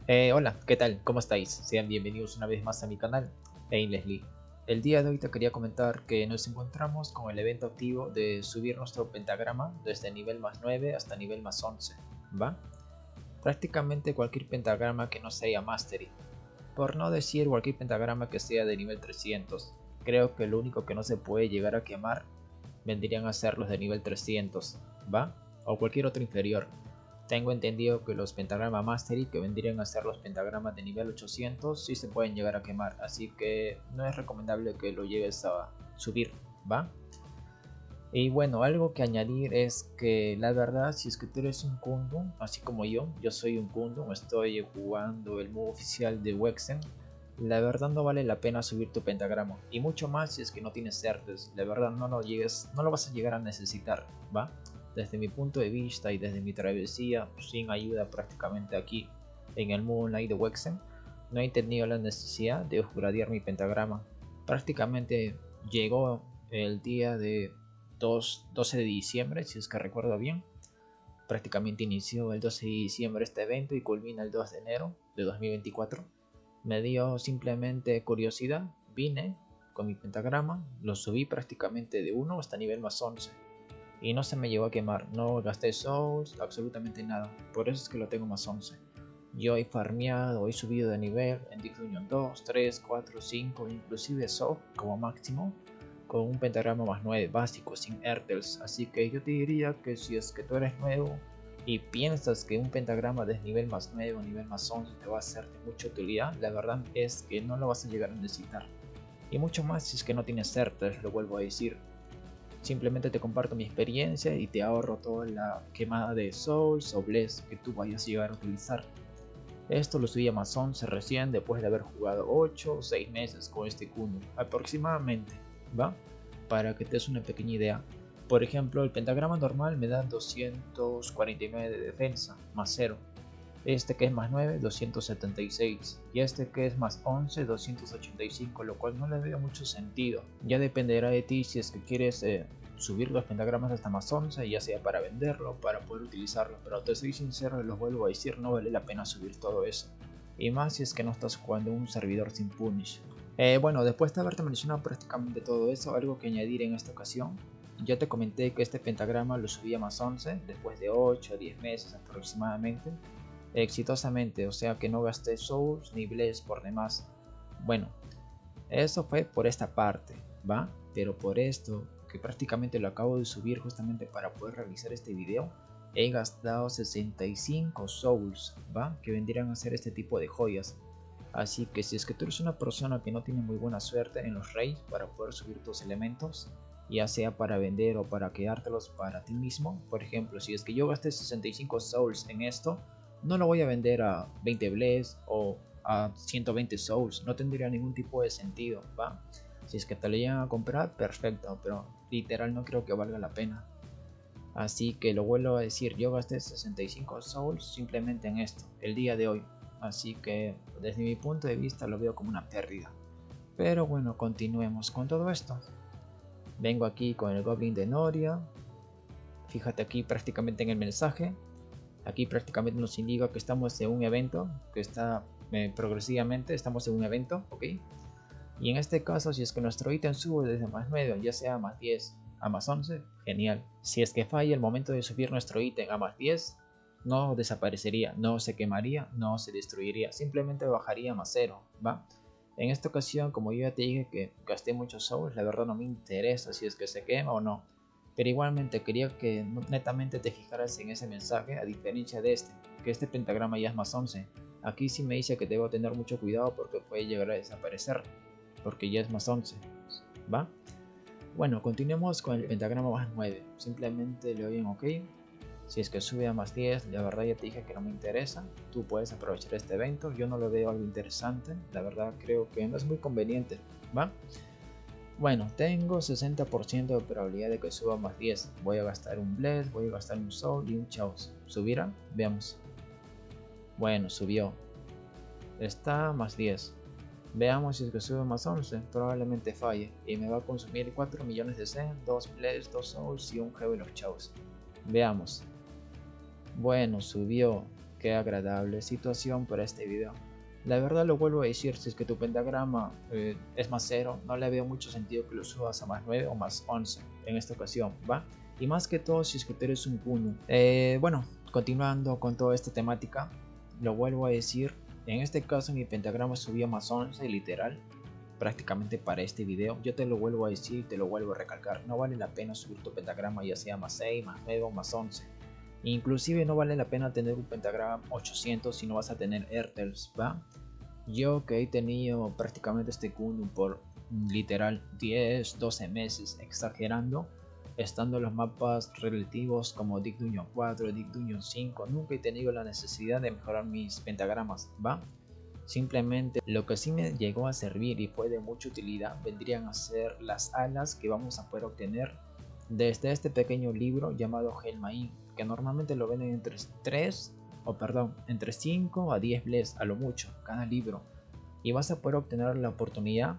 Hola, ¿qué tal? ¿Cómo estáis? Sean bienvenidos una vez más a mi canal, Hey Leslie. El día de hoy te quería comentar que nos encontramos con el evento activo de subir nuestro pentagrama desde nivel más 9 hasta nivel más 11, ¿va? Prácticamente cualquier pentagrama que no sea Mastery, por no decir cualquier pentagrama que sea de nivel 300. Creo que lo único que no se puede llegar a quemar vendrían a ser los de nivel 300, ¿va? O cualquier otro inferior. Tengo entendido que los pentagramas Mastery, que vendrían a ser los pentagramas de nivel 800, sí se pueden llegar a quemar, así que no es recomendable que lo llegues a subir, ¿va? Y bueno, algo que añadir es que la verdad, si es que tú eres un Kundun, así como yo soy un Kundun, estoy jugando el modo oficial de Wexen, la verdad no vale la pena subir tu pentagrama, y mucho más si es que no tienes certes, la verdad no lo vas a llegar a necesitar, ¿va? Desde mi punto de vista y desde mi travesía, sin ayuda prácticamente aquí en el modo online de Wexen, no he tenido la necesidad de upgradear mi pentagrama. Prácticamente llegó el día de 12 de diciembre, si es que recuerdo bien. Prácticamente inició el 12 de diciembre este evento y culmina el 2 de enero de 2024. Me dio simplemente curiosidad, vine con mi pentagrama, lo subí prácticamente de 1 hasta nivel más 11 y no se me llegó a quemar, no gasté souls, absolutamente nada, por eso es que lo tengo más 11. Yo he farmeado, he subido de nivel en Dix Union 2, 3, 4, 5, inclusive soft como máximo, con un pentagrama más 9 básico, sin Airtels. Así que yo te diría que si es que tú eres nuevo y piensas que un pentagrama de nivel más 9 o nivel más 11 te va a ser de mucha utilidad, la verdad es que no lo vas a llegar a necesitar. Y mucho más si es que no tienes Airtels, lo vuelvo a decir. Simplemente te comparto mi experiencia y te ahorro toda la quemada de Souls o Bless que tú vayas a llegar a utilizar. Esto lo subí a más 11 recién después de haber jugado 8 o 6 meses con este Kuno, aproximadamente, ¿va? Para que te des una pequeña idea. Por ejemplo, el pentagrama normal me da 249 de defensa, más 0. Este que es más 9, 276. Y este que es más 11, 285, lo cual no le veo mucho sentido. Ya dependerá de ti si es que quieres subir los pentagramas hasta más 11, ya sea para venderlo, para poder utilizarlo. Pero te soy sincero y los vuelvo a decir, no vale la pena subir todo eso. Y más si es que no estás jugando un servidor sin punish. Bueno, después de haberte mencionado prácticamente todo eso, algo que añadir en esta ocasión. Ya te comenté que este pentagrama lo subí a más 11 después de 8 o 10 meses aproximadamente exitosamente, o sea que no gasté souls ni bless por demás. Bueno, eso fue por esta parte, ¿va? Pero por esto, que prácticamente lo acabo de subir justamente para poder realizar este video, he gastado 65 souls, ¿va? Que vendrían a ser este tipo de joyas. Así que si es que tú eres una persona que no tiene muy buena suerte en los raids para poder subir tus elementos, ya sea para vender o para quedártelos para ti mismo, por ejemplo, si es que yo gasté 65 souls en esto, no lo voy a vender a 20 bless o a 120 souls, no tendría ningún tipo de sentido, ¿va? Si es que te lo llegan a comprar, perfecto, pero literal no creo que valga la pena. Así que lo vuelvo a decir, yo gasté 65 souls simplemente en esto, el día de hoy. Así que desde mi punto de vista lo veo como una pérdida. Pero bueno, continuemos con todo esto. Vengo aquí con el Goblin de Noria. Fíjate aquí prácticamente en el mensaje. Aquí prácticamente nos indica que estamos en un evento, que está progresivamente, estamos en un evento, ¿ok? Y en este caso, si es que nuestro ítem sube desde más 9, ya sea a más 10 a más 11, genial. Si es que falla el momento de subir nuestro ítem a más 10, no desaparecería, no se quemaría, no se destruiría, simplemente bajaría a más 0, ¿va? En esta ocasión, como yo ya te dije que gasté muchos souls, la verdad no me interesa si es que se quema o no. Pero igualmente quería que netamente te fijaras en ese mensaje, a diferencia de este, que este pentagrama ya es más 11. Aquí sí me dice que debo tener mucho cuidado porque puede llegar a desaparecer, porque ya es más 11, ¿va? Bueno, continuemos con el pentagrama más 9. Simplemente le doy en OK. Si es que sube a más 10, la verdad ya te dije que no me interesa. Tú puedes aprovechar este evento. Yo no lo veo algo interesante. La verdad creo que no es muy conveniente, ¿va? Bueno, tengo 60% de probabilidad de que suba más 10. Voy a gastar un Bless, voy a gastar un Soul y un Chaos. ¿Subirá? Veamos. Bueno, subió. Está más 10. Veamos si es que sube más 11, probablemente falle y me va a consumir 4 millones de Zen, 2 Bless, 2 Souls y un Heaven of Chaos. Veamos. Bueno, subió. Qué agradable situación para este video. La verdad lo vuelvo a decir, si es que tu pentagrama es más 0, no le veo mucho sentido que lo subas a más 9 o más 11 en esta ocasión, ¿va? Y más que todo si es que tú eres un Kunu. Bueno, continuando con toda esta temática, lo vuelvo a decir, en este caso mi pentagrama subió más 11 literal, prácticamente para este video. Yo te lo vuelvo a decir y te lo vuelvo a recalcar, no vale la pena subir tu pentagrama ya sea más 6, más 9 o más 11. Inclusive no vale la pena tener un pentagrama 800 si no vas a tener Airtels, ¿va? Yo que he tenido prácticamente este Kunu por literal 10, 12 meses, exagerando, estando en los mapas relativos como Dig Dungeon 4, Dig Dungeon 5, nunca he tenido la necesidad de mejorar mis pentagramas, ¿va? Simplemente lo que sí me llegó a servir y fue de mucha utilidad vendrían a ser las alas que vamos a poder obtener desde este pequeño libro llamado Helmain, que normalmente lo venden entre 5 a 10 bless a lo mucho cada libro, y vas a poder obtener la oportunidad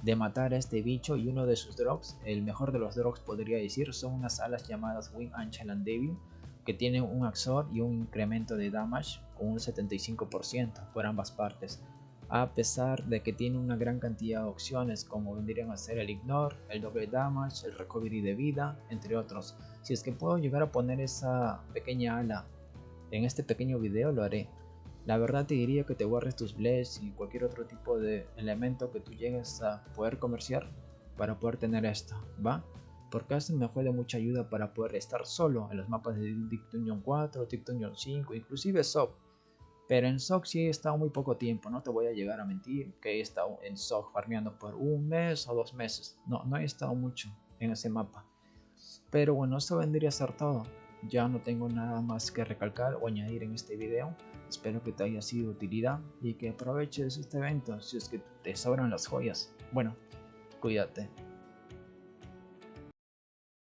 de matar a este bicho. Y uno de sus drops, el mejor de los drops podría decir, son unas alas llamadas Wing Angel and Devil, que tienen un Axor y un incremento de damage con un 75% por ambas partes, a pesar de que tiene una gran cantidad de opciones como vendrían a ser el Ignore, el doble damage, el recovery de vida, entre otros. Si es que puedo llegar a poner esa pequeña ala en este pequeño video, lo haré. La verdad te diría que te guardes tus bless y cualquier otro tipo de elemento que tú llegues a poder comerciar para poder tener esto, ¿va? Porque esto me fue de mucha ayuda para poder estar solo en los mapas de Dig Dungeon 4, Dig Dungeon 5, inclusive SOC. Pero en SOC sí he estado muy poco tiempo, no te voy a llegar a mentir que he estado en SOC farmeando por un mes o 2 meses. No he estado mucho en ese mapa. Pero bueno, esto vendría a ser todo. Ya no tengo nada más que recalcar o añadir en este video. Espero que te haya sido de utilidad y que aproveches este evento si es que te sobran las joyas. Bueno, cuídate.